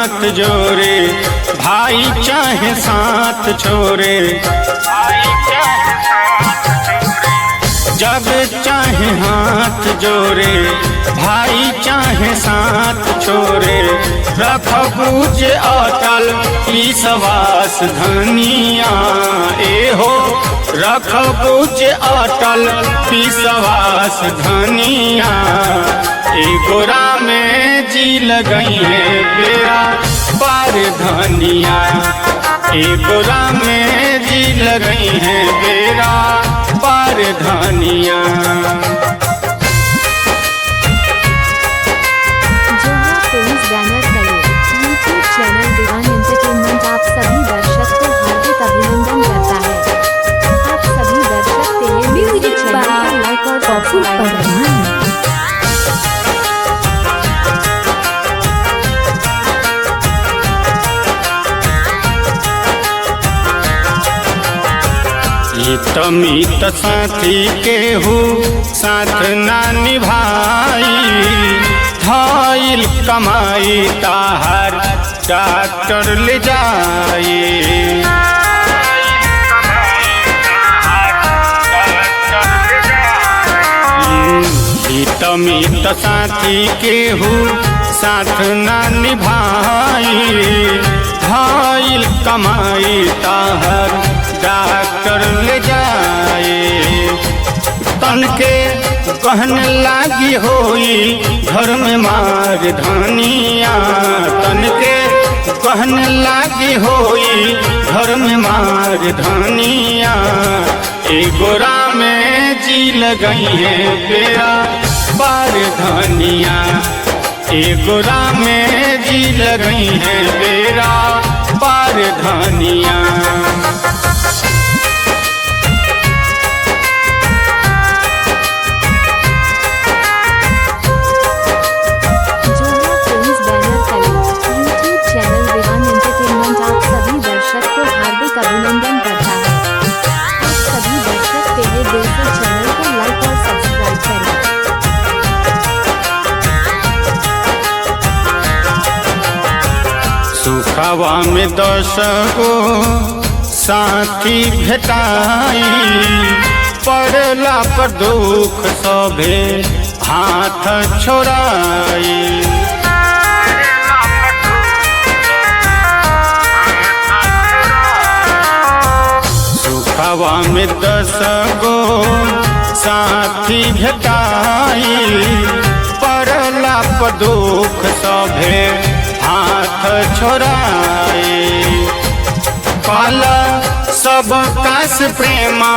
हाथ जोड़े, भाई चाहे साथ छोड़े, जब चाहे हाथ जोड़े, भाई चाहे साथ छोड़े, रख पूज अटल विश्वास धनिया ए हो, रख पूज अटल विश्वास धनिया। गोरा में जी लगई है बेरा पार धनिया, गोरा में जी लगई है बेरा पार धनिया। यूट्यूब चैनल दीवान एंटरटेनमेंट आप सभी दर्शक को हार्दिक अभिनंदन करता है। आप सभी दर्शक टेलीविजन चैनल को लाइक और सब्सक्राइब करें। मित साथी केहू साथ ना निभाई, धाइल कमाई ताहार डॉक्टर ले जाए। मित साथी केहू साथ ना निभाई, धाइल कमाई ताहार डॉक्टर ले जाए। तन के कहन लागी होई घर में मार धनिया, तन के कहन लागी होई घर में मार धनिया। गोरा में जी लगई है बेरा पार धनिया, गोरा में जी लगई है बेरा पार धनिया। अभिनंदन करता है। आप सभी दर्शक टेलीविजन चैनल को लाइक और सब्सक्राइब करें। सुखवा में 10 गो साथी भेटाई, पड़ला पर दुख सभे हाथ छोड़ाई। हवा में 10 गो साथी भेटाई, पड़ला पर दुख सभे हाथ छोड़ाई। पाला सब कास प्रेमा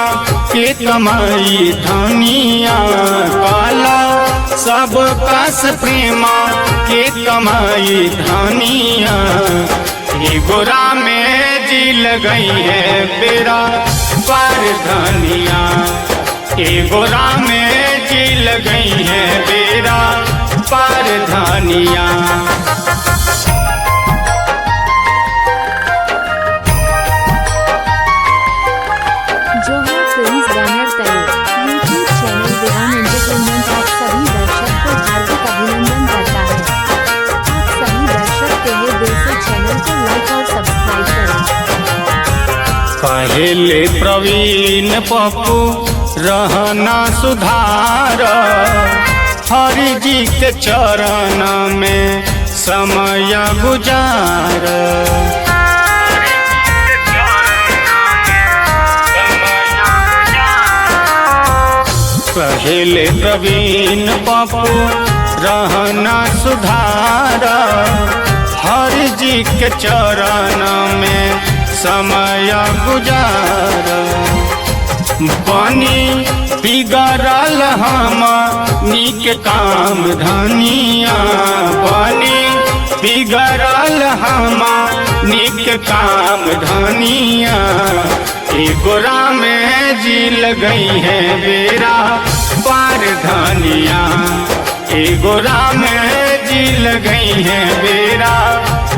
के कमाई धनिया, पाला सब कास प्रेमा के कमाई धनिया। गोरा में जी लगई है बेरा पार धनिया, गोरा में जी लगई है बेरा पार धनिया। जो है फिल्म्स बैनर तले यूट्यूब चैनल दीवान एंटरटेनमेंट आप सभी दर्शक को हार्दिक अभिनंदन करता है। आप सभी दर्शक टेलीविजन चैनल को लाइक और सब्सक्राइब करें। पहले प्रवीण पप्पू रहना सुधार, हरि जी के चरण में समय गुजार। पहले प्रवीण पप्पू रहना सुधार, हरि जी के चरण में समय गुजार। बनी बिगड़ल हम नीक काम धनिया, बनी बिगड़ल हम नीक काम धनिया। गोरा में जी लगई है बेरा पार धनिया, गोरा में जी लगई है बेरा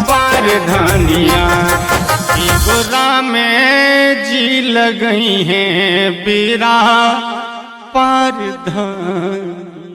पार धनिया। गोरा में जी लगई है बेरा पार धनिया।